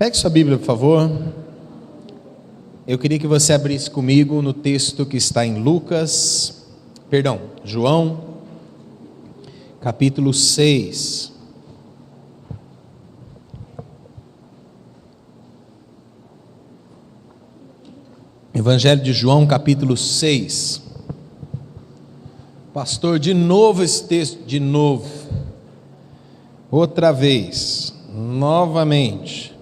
Pegue sua Bíblia, por favor. Eu queria que você abrisse comigo no texto que está em João, capítulo 6. Evangelho de João, capítulo 6. Pastor, de novo esse texto, de novo. Outra vez, novamente.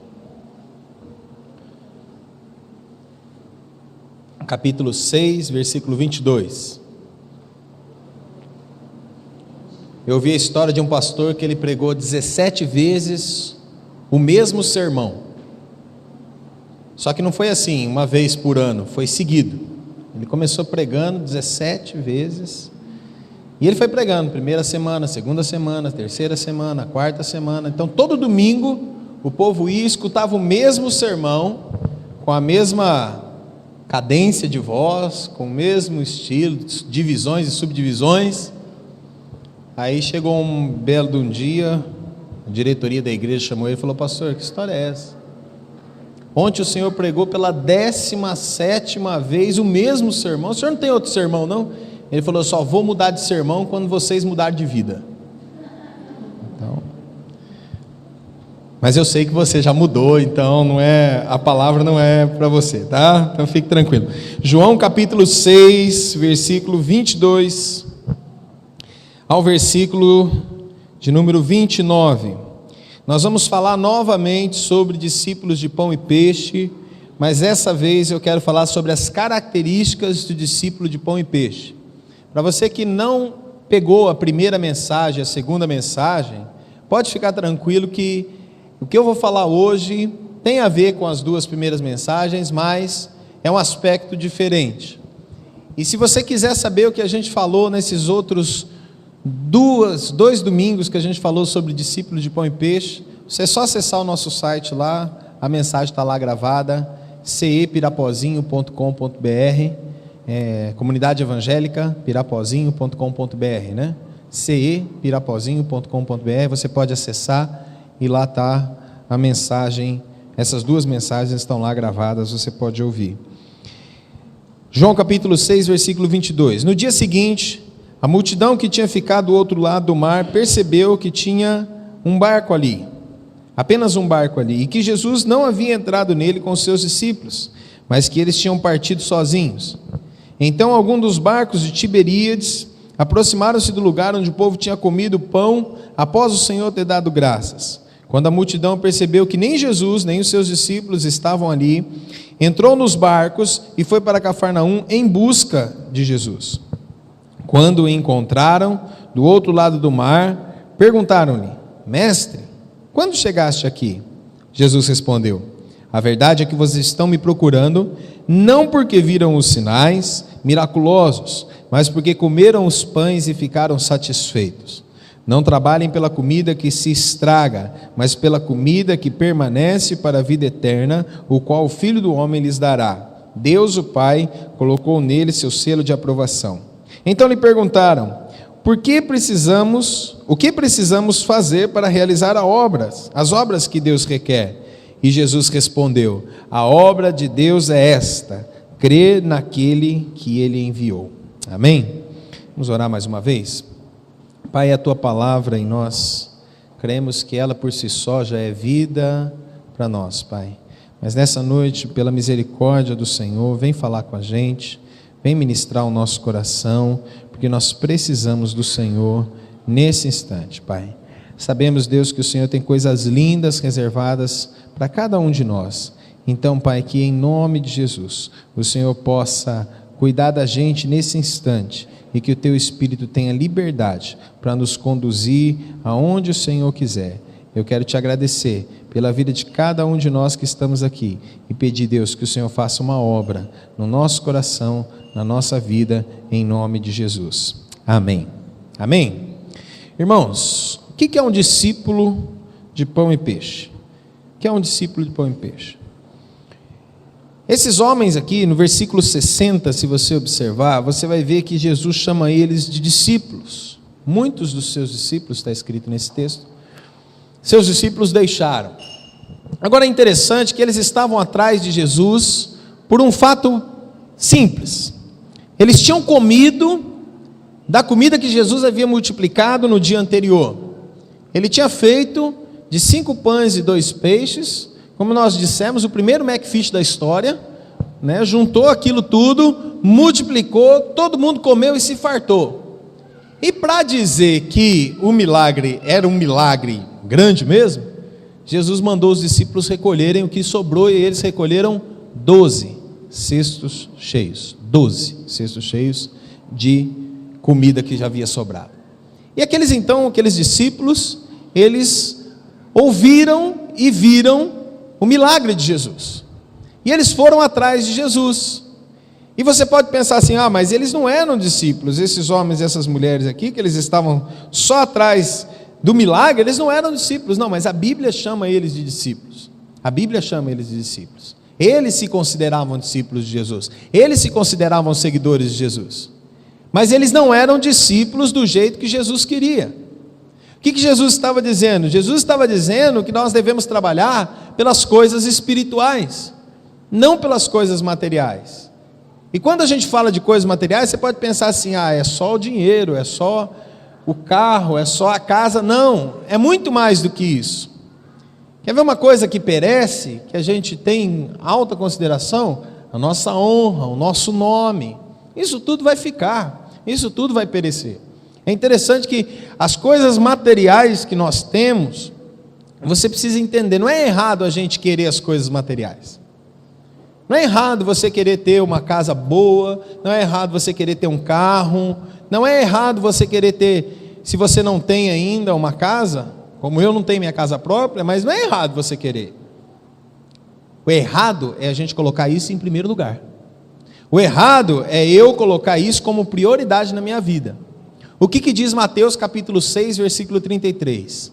Capítulo 6, versículo 22. Eu ouvi a história de um pastor que ele pregou 17 vezes o mesmo sermão. Só que não foi assim, uma vez por ano, foi seguido. Ele começou pregando 17 vezes. E ele foi pregando, primeira semana, segunda semana, terceira semana, quarta semana. Então todo domingo o povo ia e escutava o mesmo sermão, com a mesma cadência de voz, com o mesmo estilo, divisões e subdivisões. Aí chegou um belo de um dia, a diretoria da igreja chamou ele e falou: pastor, que história é essa? Ontem o senhor pregou pela 17ª vez o mesmo sermão. O senhor não tem outro sermão, não? Ele falou: só vou mudar de sermão quando vocês mudarem de vida. Então, mas eu sei que você já mudou, então a palavra não é para você, tá? Então fique tranquilo. João capítulo 6, versículo 22 ao versículo de número 29. Nós vamos falar novamente sobre discípulos de pão e peixe, mas dessa vez eu quero falar sobre as características do discípulo de pão e peixe. Para você que não pegou a primeira mensagem, a segunda mensagem, pode ficar tranquilo que o que eu vou falar hoje tem a ver com as duas primeiras mensagens, mas é um aspecto diferente. E se você quiser saber o que a gente falou nesses outros dois domingos que a gente falou sobre discípulos de pão e peixe, você é só acessar o nosso site lá, a mensagem está lá gravada, cepirapozinho.com.br, Comunidade Evangélica pirapozinho.com.br, né? cepirapozinho.com.br, você pode acessar e lá está a mensagem, essas duas mensagens estão lá gravadas, você pode ouvir. João capítulo 6, versículo 22. No dia seguinte, a multidão que tinha ficado do outro lado do mar percebeu que tinha um barco ali, apenas um barco ali, e que Jesus não havia entrado nele com os seus discípulos, mas que eles tinham partido sozinhos. Então alguns dos barcos de Tiberíades aproximaram-se do lugar onde o povo tinha comido pão após o Senhor ter dado graças. Quando a multidão percebeu que nem Jesus nem os seus discípulos estavam ali, entrou nos barcos e foi para Cafarnaum em busca de Jesus. Quando o encontraram do outro lado do mar, perguntaram-lhe: mestre, quando chegaste aqui? Jesus respondeu: a verdade é que vocês estão me procurando, não porque viram os sinais miraculosos, mas porque comeram os pães e ficaram satisfeitos. Não trabalhem pela comida que se estraga, mas pela comida que permanece para a vida eterna, o qual o Filho do Homem lhes dará. Deus, o Pai, colocou nele seu selo de aprovação. Então lhe perguntaram: o que precisamos fazer para realizar as obras que Deus requer? E Jesus respondeu: a obra de Deus é esta, crer naquele que Ele enviou. Amém? Vamos orar mais uma vez? Pai, a Tua palavra em nós, cremos que ela por si só já é vida para nós, Pai. Mas nessa noite, pela misericórdia do Senhor, vem falar com a gente, vem ministrar o nosso coração, porque nós precisamos do Senhor nesse instante, Pai. Sabemos, Deus, que o Senhor tem coisas lindas reservadas para cada um de nós. Então, Pai, que em nome de Jesus, o Senhor possa cuidar da gente nesse instante e que o Teu Espírito tenha liberdade para nos conduzir aonde o Senhor quiser. Eu quero Te agradecer pela vida de cada um de nós que estamos aqui e pedir, Deus, que o Senhor faça uma obra no nosso coração, na nossa vida, em nome de Jesus. Amém. Amém? Irmãos, o que é um discípulo de pão e peixe? O que é um discípulo de pão e peixe? Esses homens aqui, no versículo 60, se você observar, você vai ver que Jesus chama eles de discípulos. Muitos dos seus discípulos, está escrito nesse texto, seus discípulos deixaram. Agora é interessante que eles estavam atrás de Jesus por um fato simples. Eles tinham comido da comida que Jesus havia multiplicado no dia anterior. Ele tinha feito de 5 pães e 2 peixes, como nós dissemos, o primeiro McFish da história, né? Juntou aquilo tudo, multiplicou, todo mundo comeu e se fartou. E para dizer que o milagre era um milagre grande mesmo, Jesus mandou os discípulos recolherem o que sobrou, e eles recolheram 12 cestos cheios. 12 cestos cheios de comida que já havia sobrado. E aqueles discípulos, eles ouviram e viram o milagre de Jesus. E eles foram atrás de Jesus. E você pode pensar assim, mas eles não eram discípulos, esses homens e essas mulheres aqui, que eles estavam só atrás do milagre, eles não eram discípulos. Não, mas a Bíblia chama eles de discípulos. A Bíblia chama eles de discípulos. Eles se consideravam discípulos de Jesus. Eles se consideravam seguidores de Jesus. Mas eles não eram discípulos do jeito que Jesus queria. O que Jesus estava dizendo? Jesus estava dizendo que nós devemos trabalhar pelas coisas espirituais, não pelas coisas materiais. E quando a gente fala de coisas materiais, você pode pensar assim, é só o dinheiro, é só o carro, é só a casa. Não, é muito mais do que isso. Quer ver uma coisa que perece, que a gente tem alta consideração? A nossa honra, o nosso nome. Isso tudo vai ficar, isso tudo vai perecer. É interessante que as coisas materiais que nós temos, você precisa entender, não é errado a gente querer as coisas materiais. Não é errado você querer ter uma casa boa, não é errado você querer ter um carro, não é errado você querer ter, se você não tem ainda uma casa, como eu não tenho minha casa própria, mas não é errado você querer. O errado é a gente colocar isso em primeiro lugar. O errado é eu colocar isso como prioridade na minha vida. O que diz Mateus capítulo 6, versículo 33?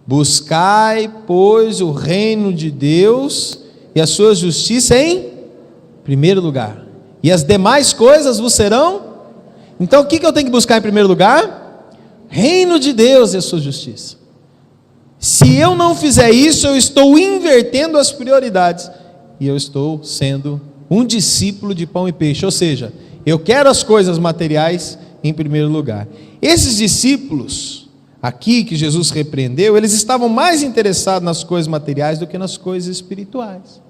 Buscai, pois, o reino de Deus e a sua justiça em primeiro lugar, e as demais coisas vos serão. Então o que eu tenho que buscar em primeiro lugar? Reino de Deus e a sua justiça. Se eu não fizer isso, eu estou invertendo as prioridades, e eu estou sendo um discípulo de pão e peixe, ou seja, eu quero as coisas materiais em primeiro lugar. Esses discípulos aqui que Jesus repreendeu, eles estavam mais interessados nas coisas materiais do que nas coisas espirituais.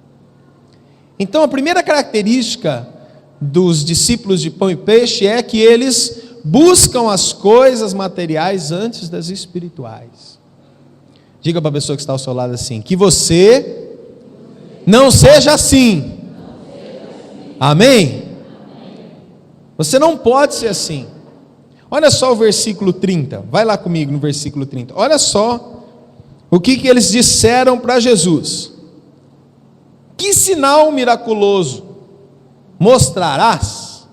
Então a primeira característica dos discípulos de pão e peixe é que eles buscam as coisas materiais antes das espirituais. Diga para a pessoa que está ao seu lado assim, que você não seja assim. Amém? Você não pode ser assim. Olha só o versículo 30, vai lá comigo no versículo 30. Olha só o que eles disseram para Jesus. Que sinal miraculoso mostrarás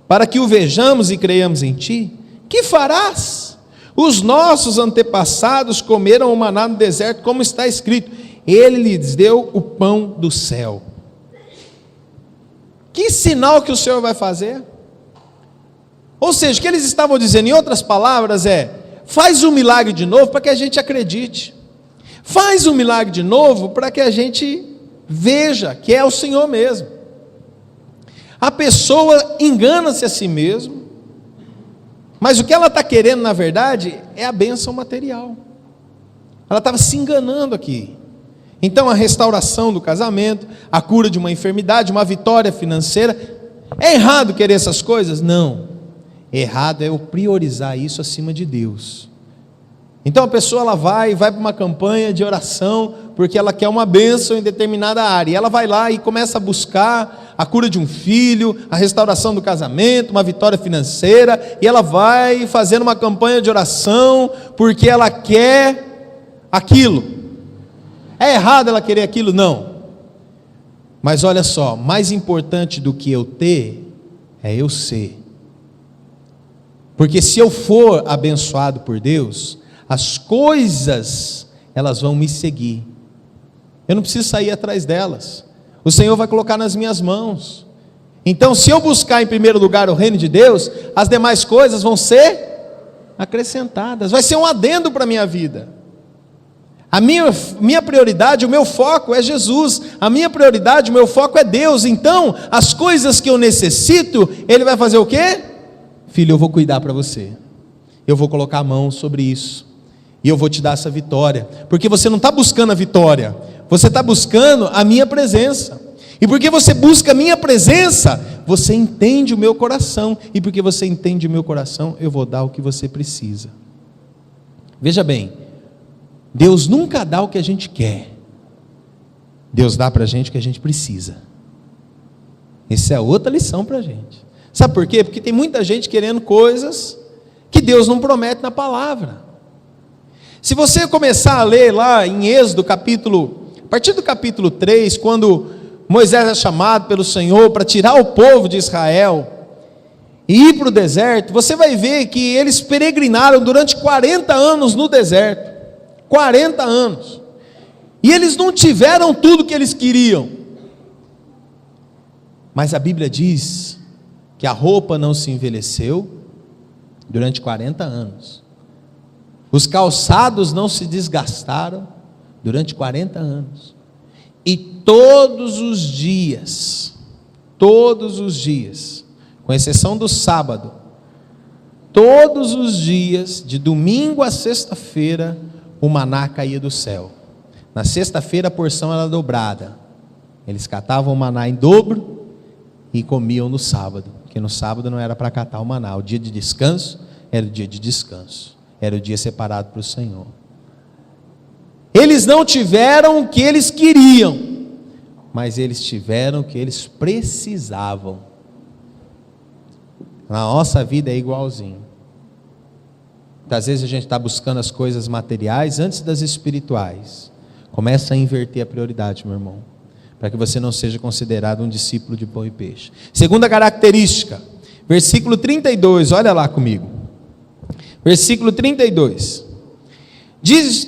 para que o vejamos e creiamos em ti? Que farás? Os nossos antepassados comeram o maná no deserto, como está escrito, ele lhes deu o pão do céu. Que sinal que o Senhor vai fazer? Ou seja, o que eles estavam dizendo, em outras palavras, faz um milagre de novo para que a gente acredite. Faz um milagre de novo para que a gente veja que é o Senhor mesmo. A pessoa engana-se a si mesmo, mas o que ela está querendo, na verdade, é a bênção material. Ela estava se enganando aqui. Então a restauração do casamento, a cura de uma enfermidade, uma vitória financeira. É errado querer essas coisas? Não. Errado é eu priorizar isso acima de Deus. Então a pessoa ela vai para uma campanha de oração, porque ela quer uma bênção em determinada área, e ela vai lá e começa a buscar a cura de um filho, a restauração do casamento, uma vitória financeira, e ela vai fazendo uma campanha de oração, porque ela quer aquilo. É errado ela querer aquilo? Não. Mas olha só, mais importante do que eu ter, é eu ser. Porque se eu for abençoado por Deus, as coisas, elas vão me seguir. Eu não preciso sair atrás delas. O Senhor vai colocar nas minhas mãos. Então, se eu buscar em primeiro lugar o reino de Deus, as demais coisas vão ser acrescentadas. Vai ser um adendo para a minha vida. A minha prioridade, o meu foco é Jesus. A minha prioridade, o meu foco é Deus. Então, as coisas que eu necessito, Ele vai fazer o quê? Filho, eu vou cuidar para você. Eu vou colocar a mão sobre isso. E eu vou te dar essa vitória. Porque você não está buscando a vitória. Você está buscando a minha presença. E porque você busca a minha presença, você entende o meu coração. E porque você entende o meu coração, eu vou dar o que você precisa. Veja bem, Deus nunca dá o que a gente quer. Deus dá para a gente o que a gente precisa. Essa é outra lição para a gente. Sabe por quê? Porque tem muita gente querendo coisas que Deus não promete na palavra. Se você começar a ler lá em Êxodo a partir do capítulo 3, quando Moisés é chamado pelo Senhor para tirar o povo de Israel e ir para o deserto, você vai ver que eles peregrinaram durante 40 anos no deserto. 40 anos. E eles não tiveram tudo que eles queriam. Mas a Bíblia diz que a roupa não se envelheceu durante 40 anos. Os calçados não se desgastaram durante 40 anos. E todos os dias, com exceção do sábado, todos os dias, de domingo a sexta-feira, o maná caía do céu. Na sexta-feira a porção era dobrada. Eles catavam o maná em dobro e comiam no sábado, porque no sábado não era para catar o maná. O dia de descanso era o dia de descanso, era o dia separado para o Senhor. Eles não tiveram o que eles queriam, mas eles tiveram o que eles precisavam. Na nossa vida é igualzinho. Muitas vezes a gente está buscando as coisas materiais antes das espirituais. Começa a inverter a prioridade, meu irmão, para que você não seja considerado um discípulo de pão e peixe. Segunda característica, versículo 32, olha lá comigo. Versículo 32.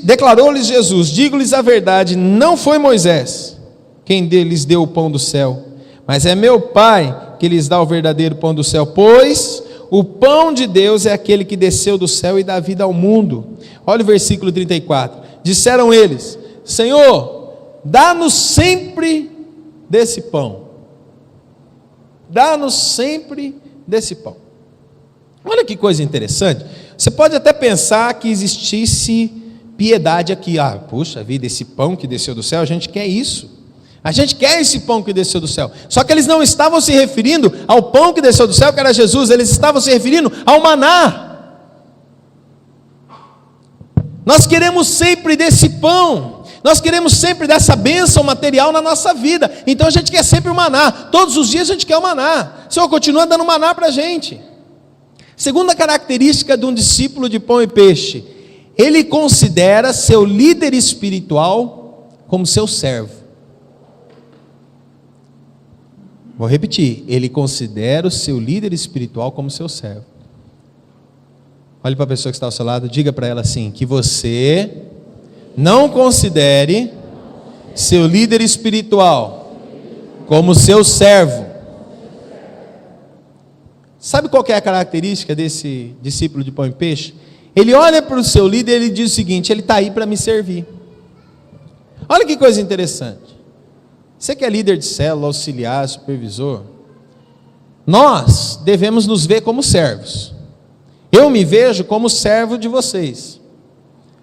Declarou-lhes Jesus: digo-lhes a verdade, não foi Moisés quem lhes deu o pão do céu, mas é meu Pai que lhes dá o verdadeiro pão do céu, pois o pão de Deus é aquele que desceu do céu e dá vida ao mundo. Olha o versículo 34. Disseram eles: Senhor, dá-nos sempre desse pão. Dá-nos sempre desse pão. Olha que coisa interessante. Você pode até pensar que existisse piedade aqui. Puxa vida, esse pão que desceu do céu, a gente quer isso. A gente quer esse pão que desceu do céu. Só que eles não estavam se referindo ao pão que desceu do céu, que era Jesus. Eles estavam se referindo ao maná. Nós queremos sempre desse pão. Nós queremos sempre dessa bênção material na nossa vida. Então a gente quer sempre o maná. Todos os dias a gente quer o maná. O Senhor continua dando maná para a gente. Segunda característica de um discípulo de pão e peixe: ele considera seu líder espiritual como seu servo. Vou repetir: ele considera o seu líder espiritual como seu servo. Olhe para a pessoa que está ao seu lado, diga para ela assim: que você não considere seu líder espiritual como seu servo. Sabe qual que é a característica desse discípulo de pão e peixe? Ele olha para o seu líder e ele diz o seguinte: ele está aí para me servir. Olha que coisa interessante. Você que é líder de célula, auxiliar, supervisor, nós devemos nos ver como servos. Eu me vejo como servo de vocês,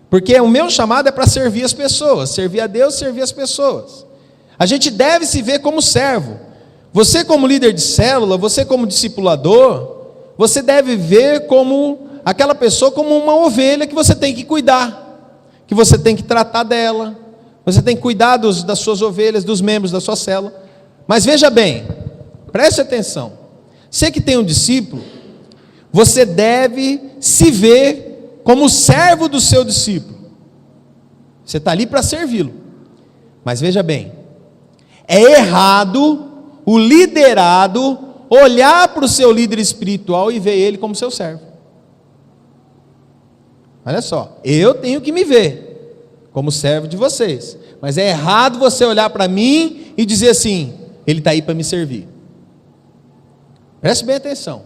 porque o meu chamado é para servir as pessoas, servir a Deus, servir as pessoas. A gente deve se ver como servo. Você como líder de célula, você como discipulador, você deve ver como aquela pessoa como uma ovelha que você tem que cuidar, que você tem que tratar dela, você tem que cuidar das suas ovelhas, dos membros da sua célula. Mas veja bem, preste atenção, você que tem um discípulo, você deve se ver como servo do seu discípulo. Você está ali para servi-lo. Mas veja bem, é errado o liderado olhar para o seu líder espiritual e ver ele como seu servo. Olha só, eu tenho que me ver como servo de vocês, mas é errado você olhar para mim e dizer assim: ele está aí para me servir. Preste bem atenção.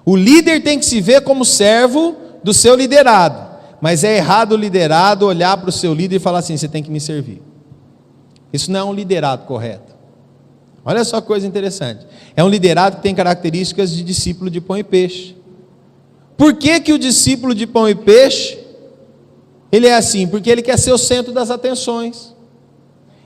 O líder tem que se ver como servo do seu liderado, mas é errado o liderado olhar para o seu líder e falar assim: você tem que me servir. Isso não é um liderado correto. Olha só que coisa interessante. É um liderado que tem características de discípulo de pão e peixe. Por que que o discípulo de pão e peixe, ele é assim? Porque ele quer ser o centro das atenções.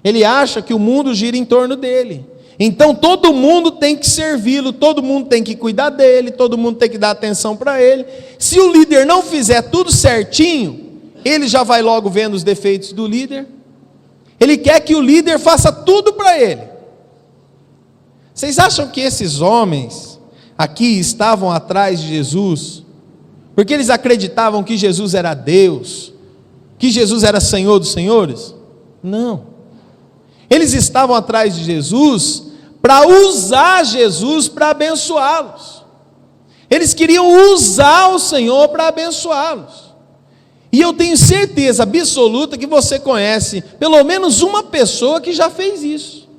Ele acha que o mundo gira em torno dele. Então todo mundo tem que servi-lo, todo mundo tem que cuidar dele, todo mundo tem que dar atenção para ele. Se o líder não fizer tudo certinho, ele já vai logo vendo os defeitos do líder. Ele quer que o líder faça tudo para ele. Vocês acham que esses homens aqui estavam atrás de Jesus porque eles acreditavam que Jesus era Deus, que Jesus era Senhor dos senhores? Não. Eles estavam atrás de Jesus para usar Jesus para abençoá-los. Eles queriam usar o Senhor para abençoá-los. E eu tenho certeza absoluta que você conhece pelo menos uma pessoa que já fez isso.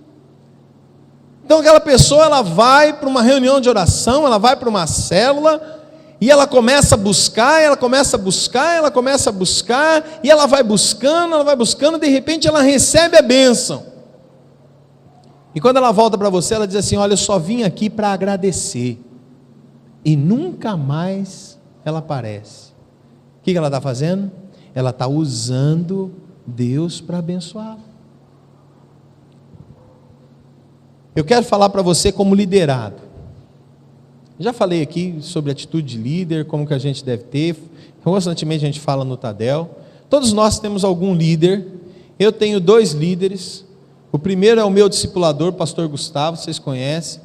Então aquela pessoa, ela vai para uma reunião de oração, ela vai para uma célula, e ela começa a buscar, ela começa a buscar, ela começa a buscar, e ela vai buscando, de repente ela recebe a bênção. E quando ela volta para você, ela diz assim: olha, eu só vim aqui para agradecer. E nunca mais ela aparece. O que ela está fazendo? Ela está usando Deus para abençoá-la. Eu quero falar para você como liderado. Já falei aqui sobre atitude de líder, como que a gente deve ter. Constantemente a gente fala no Tadel. Todos nós temos algum líder. Eu tenho 2 líderes. O primeiro é o meu discipulador, pastor Gustavo, vocês conhecem.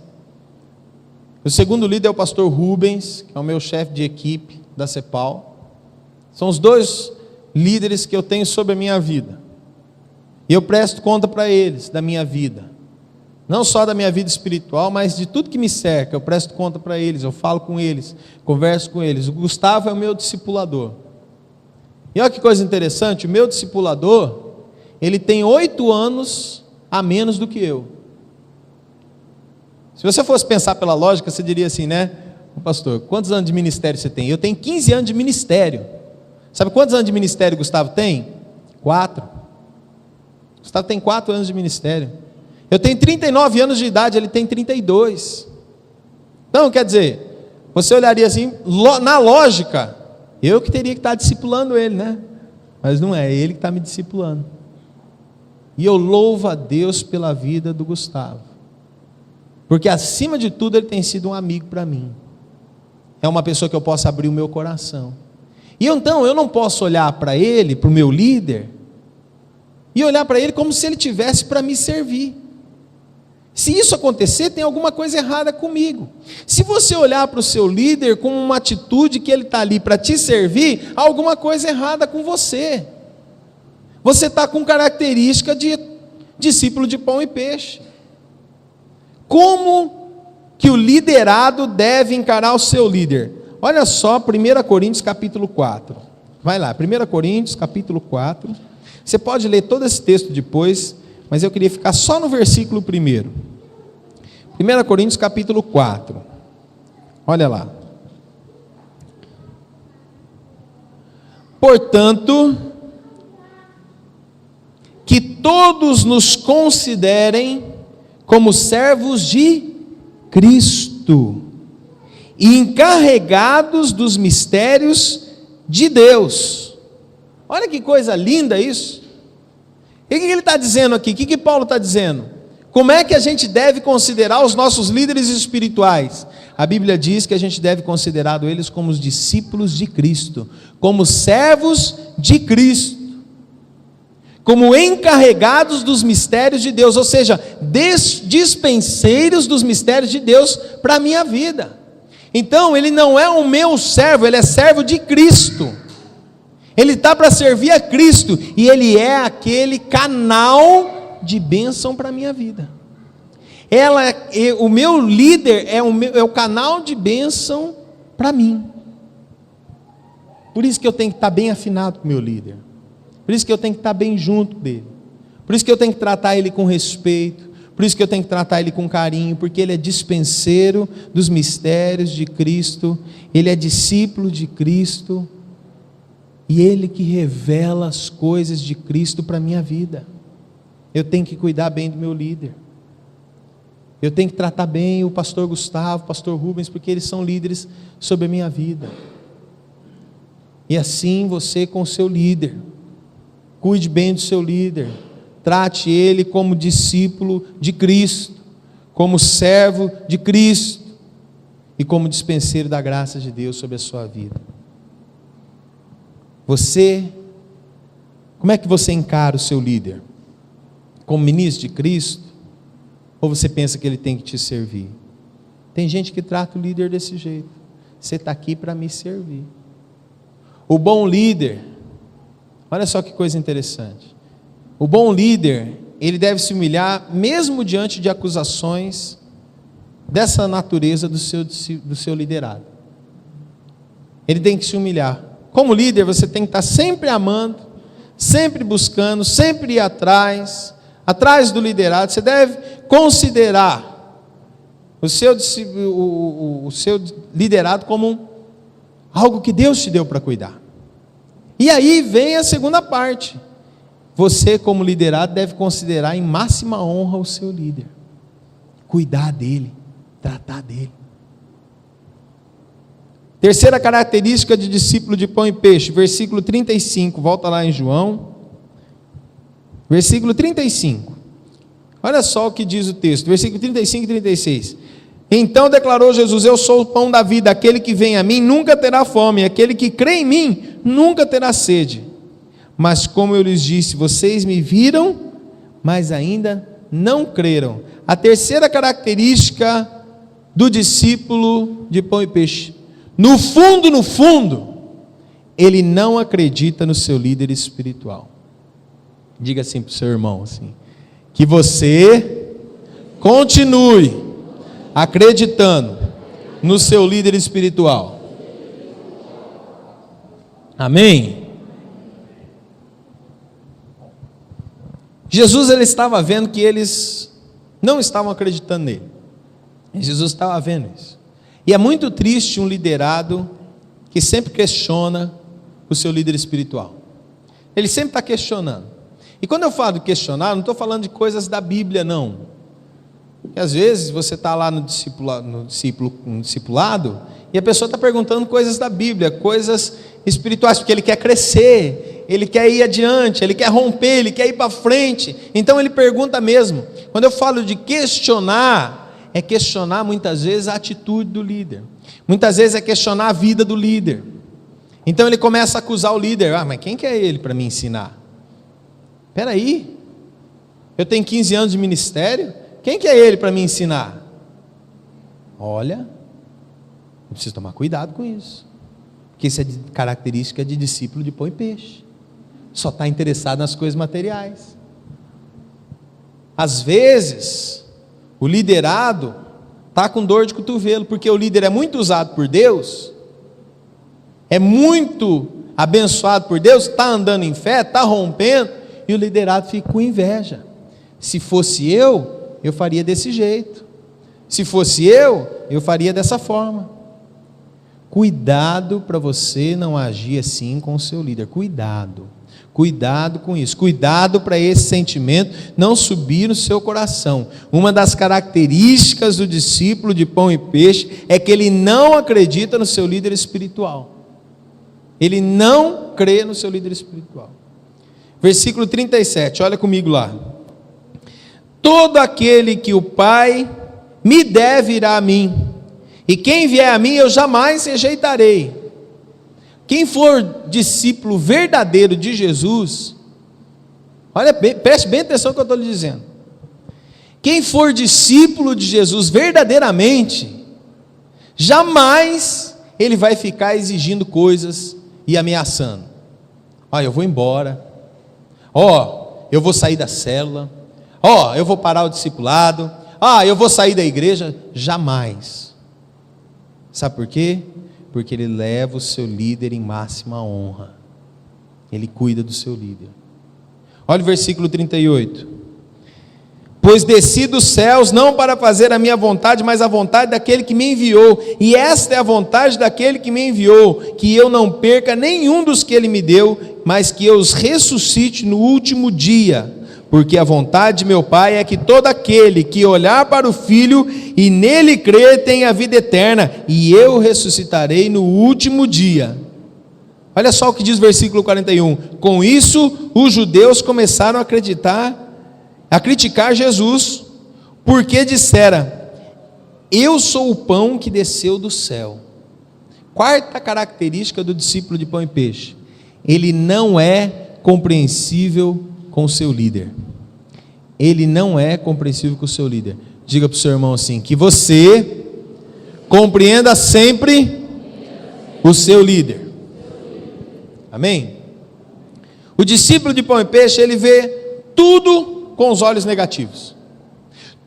O segundo líder é o pastor Rubens, que é o meu chefe de equipe da CEPAL. São os 2 líderes que eu tenho sobre a minha vida. E eu presto conta para eles da minha vida. Não só da minha vida espiritual, mas de tudo que me cerca. Eu presto conta para eles, eu falo com eles, converso com eles. O Gustavo é o meu discipulador. E olha que coisa interessante, o meu discipulador, ele tem 8 anos a menos do que eu. Se você fosse pensar pela lógica, você diria assim, né? Pastor, quantos anos de ministério você tem? Eu tenho 15 anos de ministério. Sabe quantos anos de ministério o Gustavo tem? 4. Gustavo tem 4 anos de ministério. Eu tenho 39 anos de idade, ele tem 32. Então, quer dizer, você olharia assim, na lógica, eu que teria que estar discipulando ele, né? Mas não é, ele que está me discipulando. E eu louvo a Deus pela vida do Gustavo. Porque acima de tudo ele tem sido um amigo para mim. É uma pessoa que eu posso abrir o meu coração. E então eu não posso olhar para ele, para o meu líder, e olhar para ele como se ele tivesse para me servir. Se isso acontecer, tem alguma coisa errada comigo. Se você olhar para o seu líder com uma atitude que ele está ali para te servir, há alguma coisa errada com você. Você está com característica de discípulo de pão e peixe. Como que o liderado deve encarar o seu líder? Olha só 1 Coríntios capítulo 4. Vai lá, 1 Coríntios capítulo 4. Você pode ler todo esse texto depois, mas eu queria ficar só no versículo 1. 1 Coríntios capítulo 4. Olha lá. Portanto, que todos nos considerem como servos de Cristo e encarregados dos mistérios de Deus. Olha que coisa linda isso. E o que ele está dizendo aqui? O que Paulo está dizendo? Como é que a gente deve considerar os nossos líderes espirituais? A Bíblia diz que a gente deve considerar eles como os discípulos de Cristo, como servos de Cristo, como encarregados dos mistérios de Deus, ou seja, dispenseiros dos mistérios de Deus para a minha vida. Então ele não é o meu servo, ele é servo de Cristo. Ele está para servir a Cristo, e ele é aquele canal de bênção para a minha vida. O meu líder é o canal de bênção para mim. Por isso que eu tenho que estar bem afinado com o meu líder. Por isso que eu tenho que estar bem junto dele. Por isso que eu tenho que tratar ele com respeito. Por isso que eu tenho que tratar ele com carinho, porque ele é dispenseiro dos mistérios de Cristo. Ele é discípulo de Cristo. E Ele que revela as coisas de Cristo para a minha vida. Eu tenho que cuidar bem do meu líder. Eu tenho que tratar bem o pastor Gustavo, o pastor Rubens, porque eles são líderes sobre a minha vida. E assim você com o seu líder. Cuide bem do seu líder. Trate ele como discípulo de Cristo, como servo de Cristo e como dispenseiro da graça de Deus sobre a sua vida. Como é que você encara o seu líder? Como ministro de Cristo? Ou você pensa que ele tem que te servir? Tem gente que trata o líder desse jeito. Você está aqui para me servir. O bom líder, olha só que coisa interessante. O bom líder, ele deve se humilhar mesmo diante de acusações dessa natureza do seu liderado. Ele tem que se humilhar. Como líder, você tem que estar sempre amando, sempre buscando, sempre ir atrás do liderado. Você deve considerar o seu liderado como algo que Deus te deu para cuidar. E aí vem a segunda parte. Você, como liderado, deve considerar em máxima honra o seu líder. Cuidar dele, tratar dele. Terceira característica de discípulo de pão e peixe, versículo 35, volta lá em João, versículo 35, olha só o que diz o texto, versículo 35 e 36, então declarou Jesus, eu sou o pão da vida, aquele que vem a mim nunca terá fome, aquele que crê em mim nunca terá sede, mas como eu lhes disse, vocês me viram, mas ainda não creram. A terceira característica do discípulo de pão e peixe, no fundo, ele não acredita no seu líder espiritual. Diga assim para o seu irmão, assim, que você continue acreditando no seu líder espiritual. Amém? Jesus, ele estava vendo que eles não estavam acreditando nele. Jesus estava vendo isso. E é muito triste um liderado que sempre questiona o seu líder espiritual. Ele sempre está questionando. E quando eu falo de questionar, não estou falando de coisas da Bíblia, não. Porque às vezes você está lá no discipulado e a pessoa está perguntando coisas da Bíblia, coisas espirituais, porque ele quer crescer, ele quer ir adiante, ele quer romper, ele quer ir para frente. Então ele pergunta mesmo. Quando eu falo de questionar, é questionar muitas vezes a atitude do líder. Muitas vezes é questionar a vida do líder. Então ele começa a acusar o líder. Mas quem que é ele para me ensinar? Espera aí, eu tenho 15 anos de ministério, quem que é ele para me ensinar? Olha, eu preciso tomar cuidado com isso, porque isso é característica de discípulo de pão e peixe, só está interessado nas coisas materiais. Às vezes, o liderado está com dor de cotovelo, porque o líder é muito usado por Deus, é muito abençoado por Deus, está andando em fé, está rompendo, e o liderado fica com inveja. Se fosse eu faria desse jeito. Se fosse eu faria dessa forma. Cuidado para você não agir assim com o seu líder. Cuidado com isso. Cuidado para esse sentimento não subir no seu coração. Uma das características do discípulo de pão e peixe é que ele não acredita no seu líder espiritual. Ele não crê no seu líder espiritual. Versículo 37, olha comigo lá. Todo aquele que o Pai me der virá a mim, e quem vier a mim eu jamais rejeitarei. Quem for discípulo verdadeiro de Jesus, olha, preste bem atenção no que eu estou lhe dizendo. Quem for discípulo de Jesus verdadeiramente, jamais ele vai ficar exigindo coisas e ameaçando. Eu vou embora. Eu vou sair da célula. Eu vou parar o discipulado. Eu vou sair da igreja. Jamais. Sabe por quê? Porque ele leva o seu líder em máxima honra. Ele cuida do seu líder. Olha o versículo 38. Pois desci dos céus, não para fazer a minha vontade, mas a vontade daquele que me enviou. E esta é a vontade daquele que me enviou, que eu não perca nenhum dos que ele me deu, mas que eu os ressuscite no último dia. Porque a vontade de meu Pai é que todo aquele que olhar para o Filho e nele crer tenha vida eterna, e eu ressuscitarei no último dia. Olha só o que diz o versículo 41. Com isso, os judeus começaram a criticar Jesus, porque dissera: eu sou o pão que desceu do céu. Quarta característica do discípulo de pão e peixe: ele não é compreensível com o seu líder. Ele não é compreensível com o seu líder. Diga para o seu irmão assim: que você compreenda sempre o seu líder. Amém? O discípulo de pão e peixe, ele vê tudo com os olhos negativos.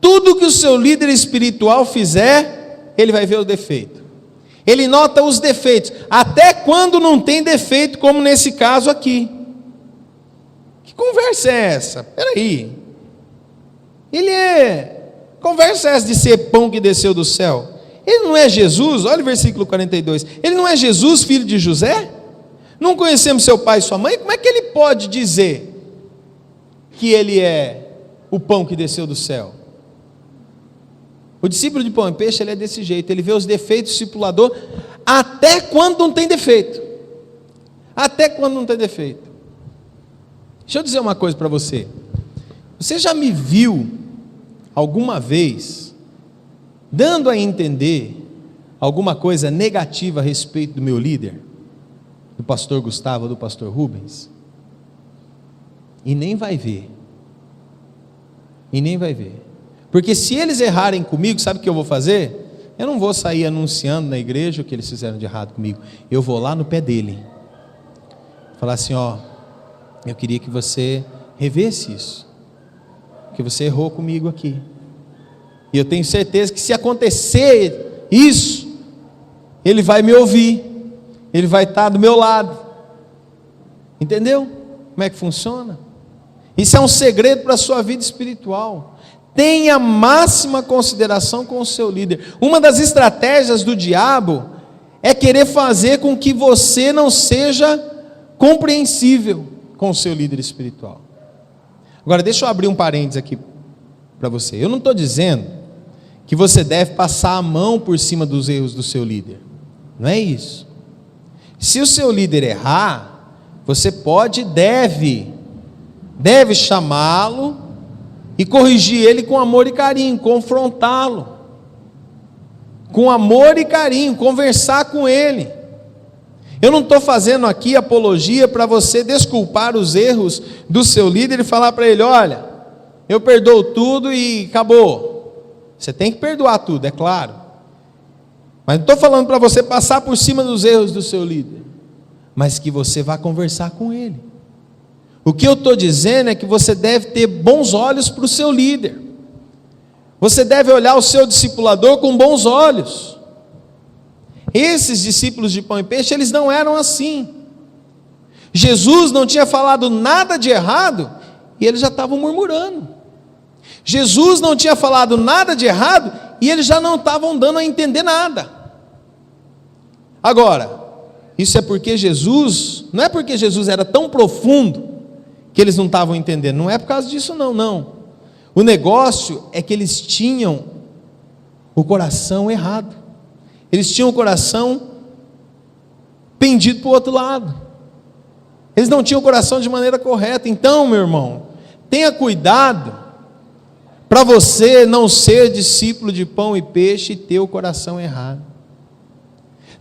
Tudo que o seu líder espiritual fizer, ele vai ver o defeito. Ele nota os defeitos, até quando não tem defeito, como nesse caso aqui. Que conversa é essa? Peraí. Conversa é essa de ser pão que desceu do céu? Ele não é Jesus? Olha o versículo 42. Ele não é Jesus, filho de José? Não conhecemos seu pai e sua mãe? Como é que ele pode dizer que ele é o pão que desceu do céu? O discípulo de pão e peixe, ele é desse jeito. Ele vê os defeitos do discipulador até quando não tem defeito. Até quando não tem defeito. Deixa eu dizer uma coisa para você. Você já me viu alguma vez dando a entender alguma coisa negativa a respeito do meu líder? Do pastor Gustavo, do pastor Rubens? E nem vai ver. E nem vai ver. Porque se eles errarem comigo, sabe o que eu vou fazer? Eu não vou sair anunciando na igreja o que eles fizeram de errado comigo. Eu vou lá no pé dele. Falar assim, ó, eu queria que você revesse isso. Porque você errou comigo aqui. E eu tenho certeza que se acontecer isso, ele vai me ouvir. Ele vai estar do meu lado. Entendeu? Como é que funciona? Isso é um segredo para a sua vida espiritual. Tenha máxima consideração com o seu líder. Uma das estratégias do diabo é querer fazer com que você não seja compreensível com o seu líder espiritual. Agora deixa eu abrir um parênteses aqui para você. Eu não estou dizendo que você deve passar a mão por cima dos erros do seu líder. Não é isso. Se o seu líder errar, você pode e deve chamá-lo e corrigir ele com amor e carinho, confrontá-lo com amor e carinho, conversar com ele. Eu não estou fazendo aqui apologia para você desculpar os erros do seu líder e falar para ele, olha, eu perdoo tudo e acabou. Você tem que perdoar tudo, é claro. Mas não estou falando para você passar por cima dos erros do seu líder, mas que você vá conversar com ele. O que eu estou dizendo é que você deve ter bons olhos para o seu líder. Você deve olhar o seu discipulador com bons olhos. Esses discípulos de pão e peixe, eles não eram assim. Jesus não tinha falado nada de errado e eles já estavam murmurando. Jesus não tinha falado nada de errado e eles já não estavam dando a entender nada. Agora, isso é porque não é porque Jesus era tão profundo que eles não estavam entendendo, não é por causa disso não. O negócio é que eles tinham o coração errado, eles tinham o coração pendido para o outro lado, eles não tinham o coração de maneira correta. Então, meu irmão, tenha cuidado para você não ser discípulo de pão e peixe e ter o coração errado.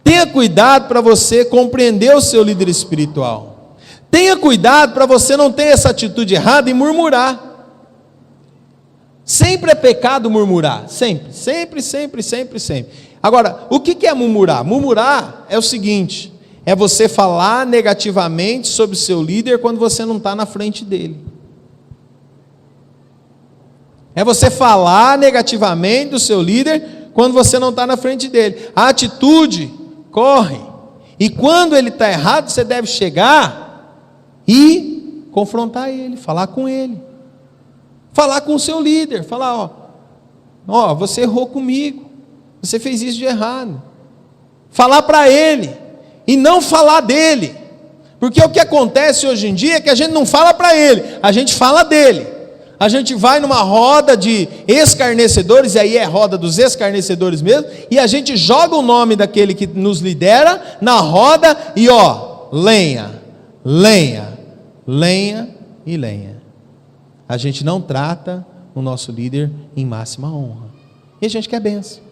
Tenha cuidado para você compreender o seu líder espiritual. Tenha cuidado para você não ter essa atitude errada e murmurar. Sempre é pecado murmurar, sempre. Agora, o que é murmurar? Murmurar é o seguinte, é você falar negativamente sobre o seu líder quando você não está na frente dele. É você falar negativamente do seu líder quando você não está na frente dele. A atitude corre, e quando ele está errado, você deve chegar e confrontar ele, falar com ele. Falar com o seu líder, falar, ó, você errou comigo, você fez isso de errado. Falar para ele, e não falar dele. Porque o que acontece hoje em dia é que a gente não fala para ele, a gente fala dele. A gente vai numa roda de escarnecedores, e aí é roda dos escarnecedores mesmo, e a gente joga o nome daquele que nos lidera na roda, e lenha, lenha, lenha e lenha. A gente não trata o nosso líder em máxima honra. E a gente quer bênção.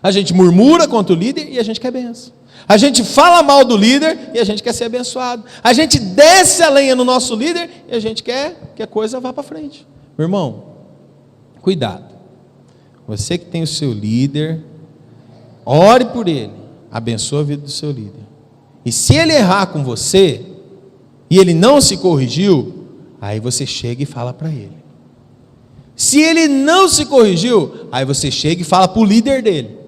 A gente murmura contra o líder e a gente quer bênção. A gente fala mal do líder e a gente quer ser abençoado. A gente desce a lenha no nosso líder e a gente quer que a coisa vá para frente. Meu irmão, cuidado. Você que tem o seu líder, ore por ele, abençoe a vida do seu líder. E se ele errar com você, e ele não se corrigiu, aí você chega e fala para ele. Se ele não se corrigiu, aí você chega e fala para o líder dele.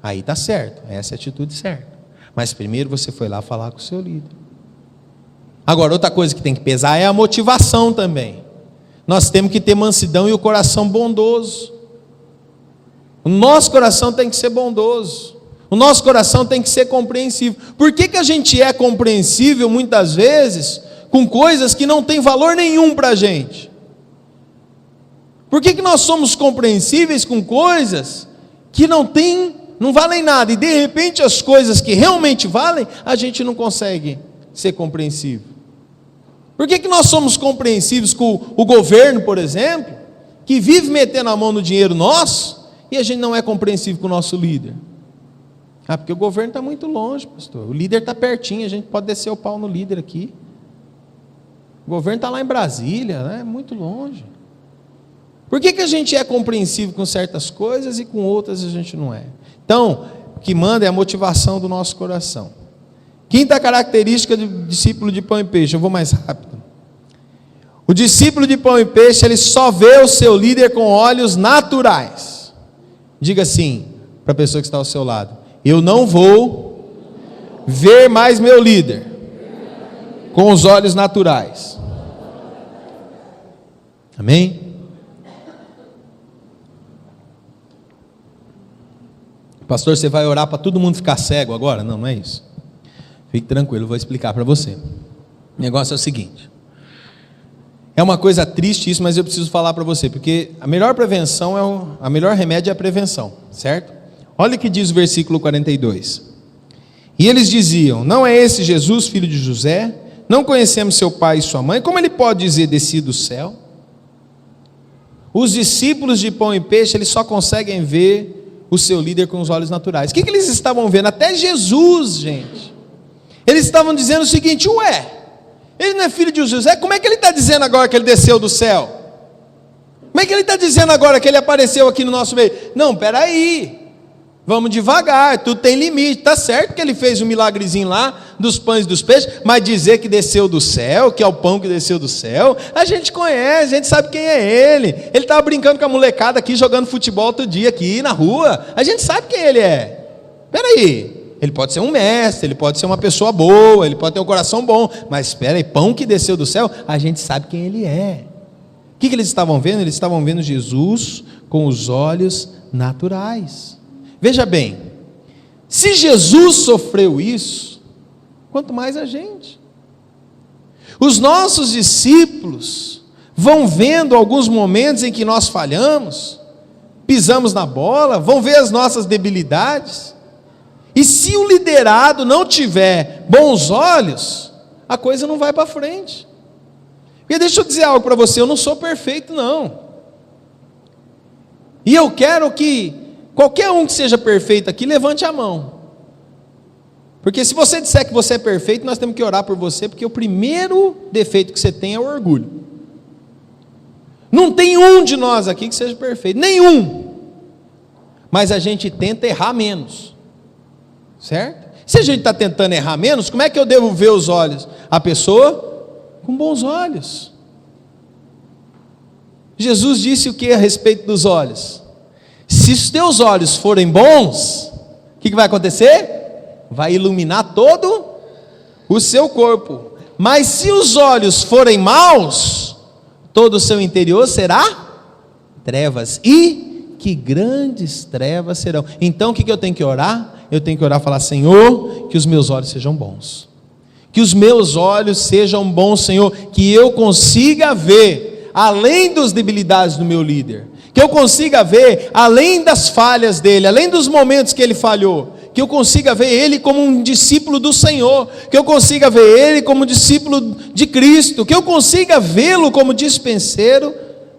Aí está certo, essa é a atitude certa. Mas primeiro você foi lá falar com o seu líder. Agora, outra coisa que tem que pesar é a motivação também. Nós temos que ter mansidão e o coração bondoso. O nosso coração tem que ser bondoso. O nosso coração tem que ser compreensível. Por que a gente é compreensível muitas vezes com coisas que não têm valor nenhum para a gente? Por que nós somos compreensíveis com coisas que não valem nada, e de repente as coisas que realmente valem, a gente não consegue ser compreensível? Por que nós somos compreensíveis com o governo, por exemplo, que vive metendo a mão no dinheiro nosso, e a gente não é compreensível com o nosso líder? Porque o governo está muito longe, pastor. O líder está pertinho, a gente pode descer o pau no líder aqui. O governo está lá em Brasília, né? Muito longe. Por que a gente é compreensível com certas coisas e com outras a gente não é? Então, o que manda é a motivação do nosso coração. Quinta característica do discípulo de pão e peixe, eu vou mais rápido. O discípulo de pão e peixe, ele só vê o seu líder com olhos naturais. Diga assim para a pessoa que está ao seu lado: eu não vou ver mais meu líder com os olhos naturais. Amém? Pastor, você vai orar para todo mundo ficar cego agora? Não, não é isso. Fique tranquilo, eu vou explicar para você. O negócio é o seguinte. É uma coisa triste isso, mas eu preciso falar para você, porque a melhor prevenção a melhor remédio é a prevenção, certo? Olha o que diz o versículo 42. E eles diziam: não é esse Jesus, filho de José? Não conhecemos seu pai e sua mãe? Como ele pode dizer desci do céu? Os discípulos de pão e peixe, eles só conseguem ver o seu líder com os olhos naturais. O que eles estavam vendo? Até Jesus, gente. Eles estavam dizendo o seguinte: ué, ele não é filho de José? Como é que ele está dizendo agora que ele desceu do céu? Como é que ele está dizendo agora que ele apareceu aqui no nosso meio? Não, peraí, vamos devagar, tudo tem limite. Está certo que ele fez um milagrezinho lá dos pães e dos peixes, mas dizer que desceu do céu, que é o pão que desceu do céu, a gente conhece, a gente sabe quem é ele. Ele estava brincando com a molecada aqui, jogando futebol outro dia aqui na rua, a gente sabe quem ele é. Peraí, ele pode ser um mestre, ele pode ser uma pessoa boa, ele pode ter um coração bom, mas espera aí, pão que desceu do céu, a gente sabe quem ele é. O que eles estavam vendo? Eles estavam vendo Jesus com os olhos naturais. Veja bem, se Jesus sofreu isso, quanto mais a gente. Os nossos discípulos vão vendo alguns momentos em que nós falhamos, pisamos na bola, vão ver as nossas debilidades, e se o liderado não tiver bons olhos, a coisa não vai para frente. E deixa eu dizer algo para você, eu não sou perfeito não, e eu quero que qualquer um que seja perfeito aqui, levante a mão. Porque se você disser que você é perfeito, nós temos que orar por você, porque o primeiro defeito que você tem é o orgulho. Não tem um de nós aqui que seja perfeito, nenhum. Mas a gente tenta errar menos, certo? Se a gente está tentando errar menos, como é que eu devo ver os olhos? A pessoa com bons olhos. Jesus disse o que a respeito dos olhos? Se os teus olhos forem bons, o que vai acontecer? Vai iluminar todo o seu corpo. Mas se os olhos forem maus, todo o seu interior será trevas, e que grandes trevas serão. Então o que eu tenho que orar? Eu tenho que orar e falar: Senhor, que os meus olhos sejam bons, que os meus olhos sejam bons, Senhor, que eu consiga ver além das debilidades do meu líder, que eu consiga ver além das falhas dele, além dos momentos que ele falhou, que eu consiga ver ele como um discípulo do Senhor, que eu consiga ver ele como discípulo de Cristo, que eu consiga vê-lo como dispenseiro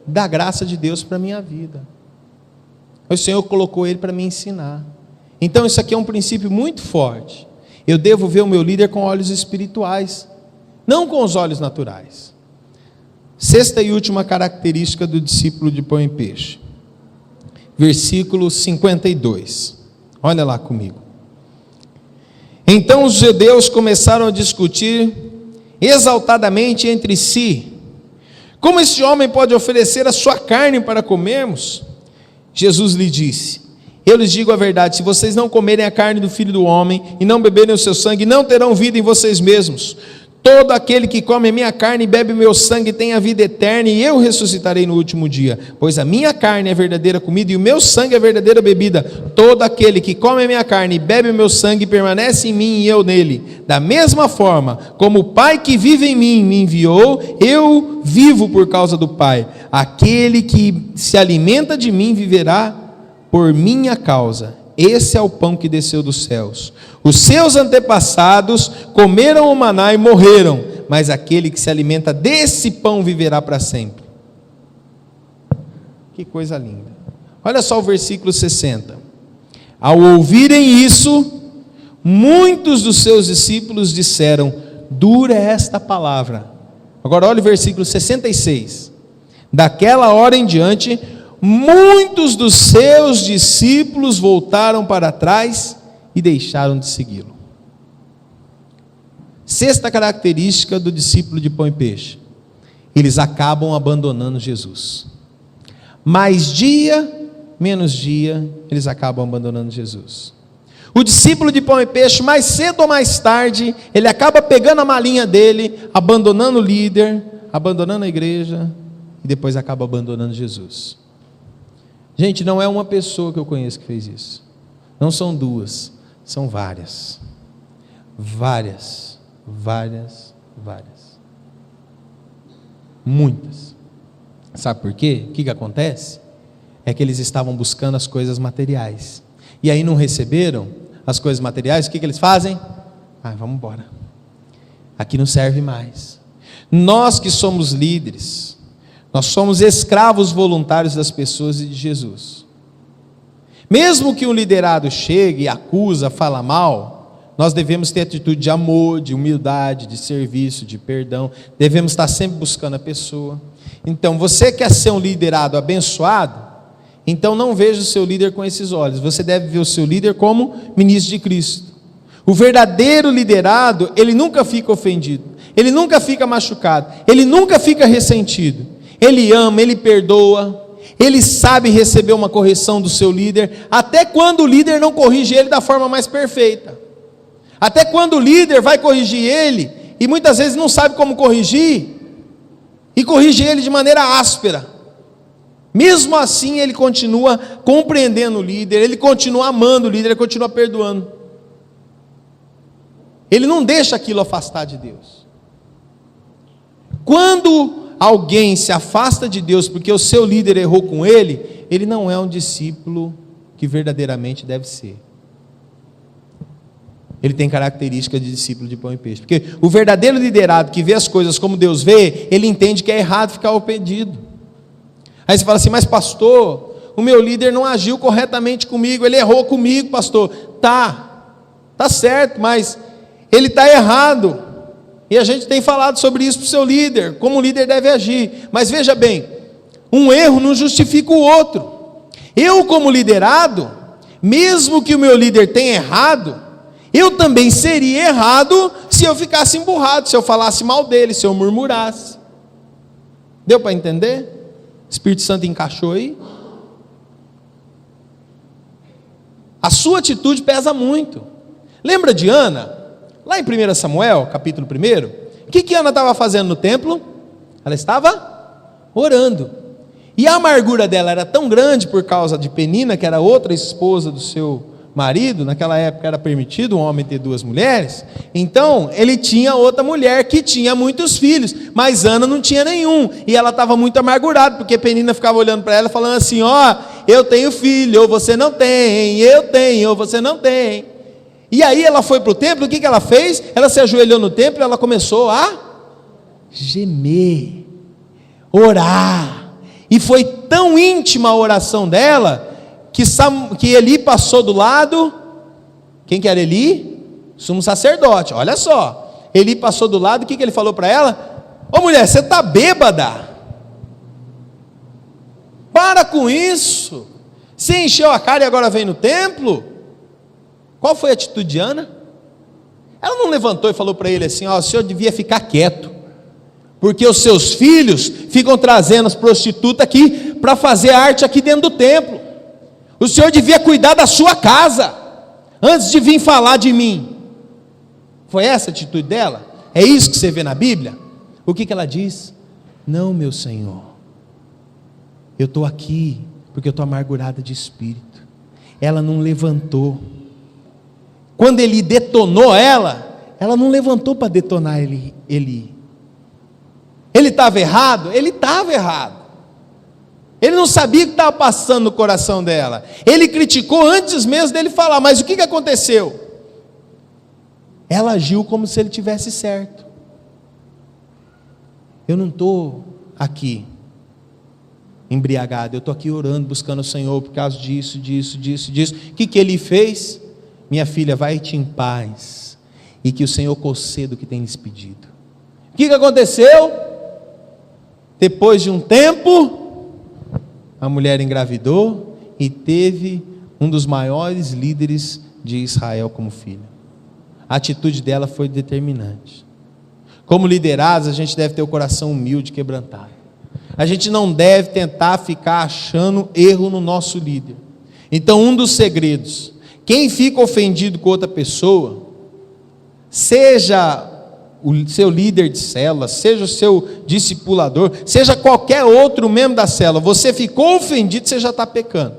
da graça de Deus para a minha vida. O Senhor colocou ele para me ensinar. Então isso aqui é um princípio muito forte. Eu devo ver o meu líder com olhos espirituais, não com os olhos naturais. Sexta e última característica do discípulo de pão e peixe. Versículo 52. Olha lá comigo. Então os judeus começaram a discutir exaltadamente entre si: como este homem pode oferecer a sua carne para comermos? Jesus lhe disse: eu lhes digo a verdade, se vocês não comerem a carne do Filho do Homem e não beberem o seu sangue, não terão vida em vocês mesmos. Todo aquele que come a minha carne e bebe o meu sangue tem a vida eterna, e eu ressuscitarei no último dia. Pois a minha carne é a verdadeira comida e o meu sangue é a verdadeira bebida. Todo aquele que come a minha carne e bebe o meu sangue permanece em mim e eu nele. Da mesma forma, como o Pai que vive em mim me enviou, eu vivo por causa do Pai. Aquele que se alimenta de mim viverá por minha causa. Esse é o pão que desceu dos céus. Os seus antepassados comeram o maná e morreram, mas aquele que se alimenta desse pão viverá para sempre. Que coisa linda. Olha só o versículo 60. Ao ouvirem isso, muitos dos seus discípulos disseram: dura é esta palavra. Agora olha o versículo 66. Daquela hora em diante, muitos dos seus discípulos voltaram para trás e deixaram de segui-lo. Sexta característica do discípulo de pão e peixe: eles acabam abandonando Jesus. Mais dia, menos dia, eles acabam abandonando Jesus. O discípulo de pão e peixe, mais cedo ou mais tarde, ele acaba pegando a malinha dele, abandonando o líder, abandonando a igreja, e depois acaba abandonando Jesus. Gente, não é uma pessoa que eu conheço que fez isso. Não são duas, são várias. Várias. Muitas. Sabe por quê? O que acontece? É que eles estavam buscando as coisas materiais. E aí não receberam as coisas materiais, o que eles fazem? Vamos embora. Aqui não serve mais. Nós que somos líderes, nós somos escravos voluntários das pessoas e de Jesus. Mesmo que um liderado chegue, acusa, fala mal, nós devemos ter atitude de amor, de humildade, de serviço, de perdão. Devemos estar sempre buscando a pessoa. Então, você quer ser um liderado abençoado? Então não veja o seu líder com esses olhos. Você deve ver o seu líder como ministro de Cristo. O verdadeiro liderado, ele nunca fica ofendido, ele nunca fica machucado, ele nunca fica ressentido. Ele ama, ele perdoa, ele sabe receber uma correção do seu líder, até quando o líder não corrige ele da forma mais perfeita. Até quando o líder vai corrigir ele, e muitas vezes não sabe como corrigir, e corrige ele de maneira áspera. Mesmo assim ele continua compreendendo o líder, ele continua amando o líder, ele continua perdoando. Ele não deixa aquilo afastar de Deus. Quando alguém se afasta de Deus porque o seu líder errou com ele, ele não é um discípulo que verdadeiramente deve ser. Ele tem características de discípulo de pão e peixe. Porque o verdadeiro liderado que vê as coisas como Deus vê, ele entende que é errado ficar ofendido. Aí você fala assim: mas pastor, o meu líder não agiu corretamente comigo, ele errou comigo, pastor. Tá certo, mas ele está errado. E a gente tem falado sobre isso para o seu líder, como o líder deve agir. Mas veja bem, um erro não justifica o outro. Eu, como liderado, mesmo que o meu líder tenha errado, eu também seria errado se eu ficasse emburrado, se eu falasse mal dele, se eu murmurasse. Deu para entender? O Espírito Santo encaixou aí? A sua atitude pesa muito. Lembra de Ana? Lá em 1 Samuel, capítulo 1, o que Ana estava fazendo no templo? Ela estava orando. E a amargura dela era tão grande por causa de Penina, que era outra esposa do seu marido. Naquela época era permitido um homem ter 2 mulheres. Então ele tinha outra mulher que tinha muitos filhos, mas Ana não tinha nenhum. E ela estava muito amargurada, porque Penina ficava olhando para ela falando assim: ó, eu tenho filho, ou você não tem, eu tenho, ou você não tem. E aí ela foi para o templo. O que ela fez? Ela se ajoelhou no templo e ela começou a gemer, orar. E foi tão íntima a oração dela, que Eli passou do lado. Quem que era Eli? Sumo sacerdote. Olha só, Eli passou do lado. O que ele falou para ela? Ô mulher, você está bêbada? Para com isso. Você encheu a cara e agora vem no templo? Qual foi a atitude de Ana? Ela não levantou e falou para ele assim: ó, o senhor devia ficar quieto, porque os seus filhos ficam trazendo as prostitutas aqui para fazer arte aqui dentro do templo. O senhor devia cuidar da sua casa antes de vir falar de mim. Foi essa a atitude dela? É isso que você vê na Bíblia? O que ela diz? Não, meu Senhor, eu estou aqui porque eu estou amargurada de espírito. Ela não levantou. Quando ele detonou ela não levantou para detonar Eli. Ele estava errado? Ele estava errado. Ele não sabia o que estava passando no coração dela. Ele criticou antes mesmo dele falar. Mas o que aconteceu? Ela agiu como se ele tivesse certo. Eu não estou aqui embriagado. Eu estou aqui orando, buscando o Senhor por causa disso. O que ele fez? Minha filha, vai-te em paz, e que o Senhor conceda o que tem lhes pedido. O que aconteceu? Depois de um tempo, a mulher engravidou e teve um dos maiores líderes de Israel como filho. A atitude dela foi determinante. Como liderados, a gente deve ter o coração humilde, quebrantado. A gente não deve tentar ficar achando erro no nosso líder. Então, um dos segredos: quem fica ofendido com outra pessoa, seja o seu líder de célula, seja o seu discipulador, seja qualquer outro membro da célula, você ficou ofendido, você já está pecando.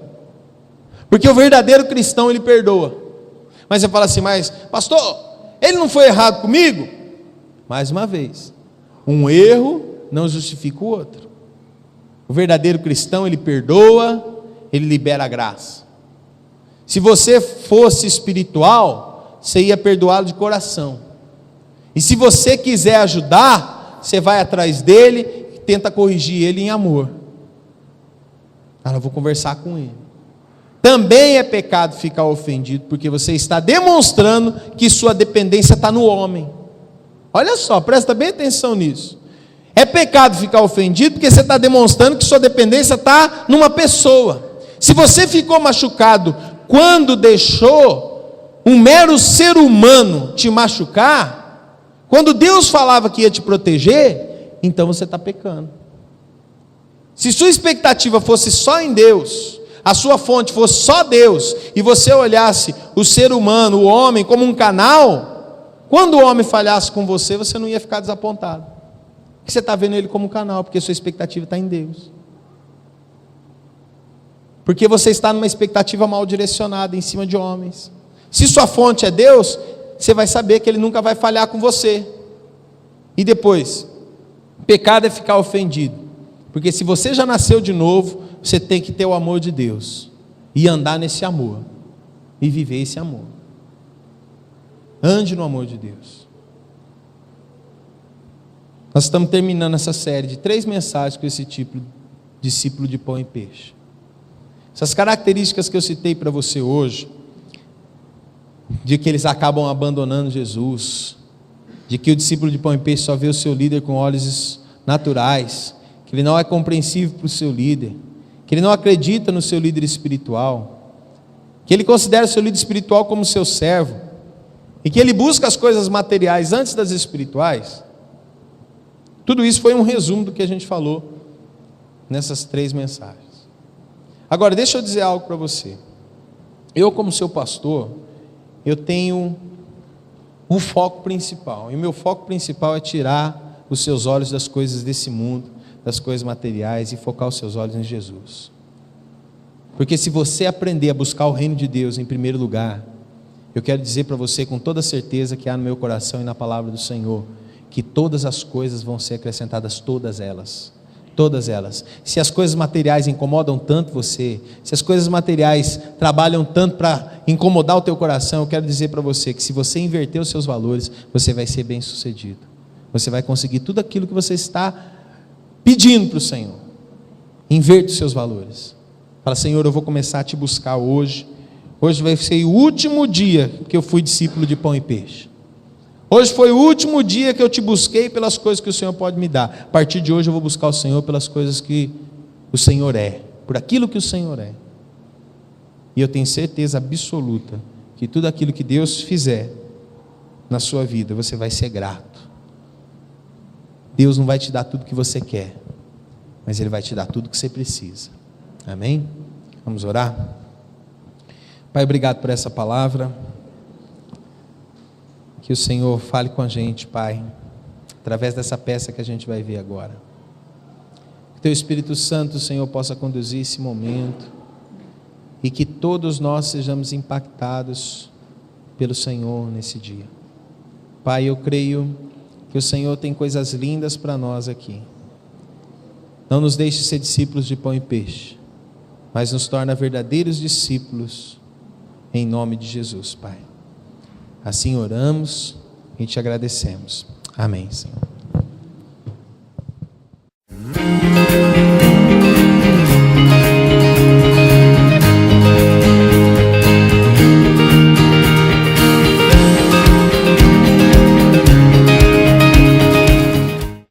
Porque o verdadeiro cristão, ele perdoa. Mas você fala assim: mas pastor, ele não foi errado comigo? Mais uma vez, um erro não justifica o outro. O verdadeiro cristão, ele perdoa, ele libera a graça. Se você fosse espiritual, você ia perdoá-lo de coração. E se você quiser ajudar, você vai atrás dele e tenta corrigir ele em amor. Eu vou conversar com ele. Também é pecado ficar ofendido, porque você está demonstrando que sua dependência está no homem. Olha só, presta bem atenção nisso. É pecado ficar ofendido porque você está demonstrando que sua dependência está numa pessoa. Se você ficou machucado quando deixou um mero ser humano te machucar, quando Deus falava que ia te proteger, então você está pecando. Se sua expectativa fosse só em Deus, a sua fonte fosse só Deus, e você olhasse o ser humano, o homem, como um canal, quando o homem falhasse com você, você não ia ficar desapontado, porque você está vendo ele como um canal, porque sua expectativa está em Deus. Porque você está numa expectativa mal direcionada em cima de homens. Se sua fonte é Deus, você vai saber que Ele nunca vai falhar com você. E depois, pecado é ficar ofendido, porque se você já nasceu de novo, você tem que ter o amor de Deus, e andar nesse amor, e viver esse amor. Ande no amor de Deus. Nós estamos terminando essa série de 3 mensagens com esse tipo de discípulo de pão e peixe. Essas características que eu citei para você hoje, de que eles acabam abandonando Jesus, de que o discípulo de pão e peixe só vê o seu líder com olhos naturais, que ele não é compreensível para o seu líder, que ele não acredita no seu líder espiritual, que ele considera o seu líder espiritual como seu servo, e que ele busca as coisas materiais antes das espirituais. Tudo isso foi um resumo do que a gente falou nessas 3 mensagens. Agora, deixa eu dizer algo para você. Eu, como seu pastor, eu tenho um foco principal. E o meu foco principal é tirar os seus olhos das coisas desse mundo, das coisas materiais e focar os seus olhos em Jesus. Porque se você aprender a buscar o reino de Deus em primeiro lugar, eu quero dizer para você com toda certeza que há no meu coração e na palavra do Senhor, que todas as coisas vão ser acrescentadas, todas elas. Todas elas. Se as coisas materiais incomodam tanto você, se as coisas materiais trabalham tanto para incomodar o teu coração, eu quero dizer para você que se você inverter os seus valores, você vai ser bem sucedido. Você vai conseguir tudo aquilo que você está pedindo para o Senhor. Inverta os seus valores. Fala: Senhor, eu vou começar a te buscar hoje. Hoje vai ser o último dia que eu fui discípulo de pão e peixe. Hoje foi o último dia que eu te busquei pelas coisas que o Senhor pode me dar. A partir de hoje eu vou buscar o Senhor pelas coisas que o Senhor é, por aquilo que o Senhor é. E eu tenho certeza absoluta que tudo aquilo que Deus fizer na sua vida, você vai ser grato. Deus não vai te dar tudo que você quer, mas Ele vai te dar tudo que você precisa. Amém? Vamos orar? Pai, obrigado por essa palavra. Que o Senhor fale com a gente, Pai, através dessa peça que a gente vai ver agora. Que Teu Espírito Santo, Senhor, possa conduzir esse momento e que todos nós sejamos impactados pelo Senhor nesse dia. Pai, eu creio que o Senhor tem coisas lindas para nós aqui. Não nos deixe ser discípulos de pão e peixe, mas nos torna verdadeiros discípulos, em nome de Jesus, Pai. Assim oramos e te agradecemos. Amém, Senhor.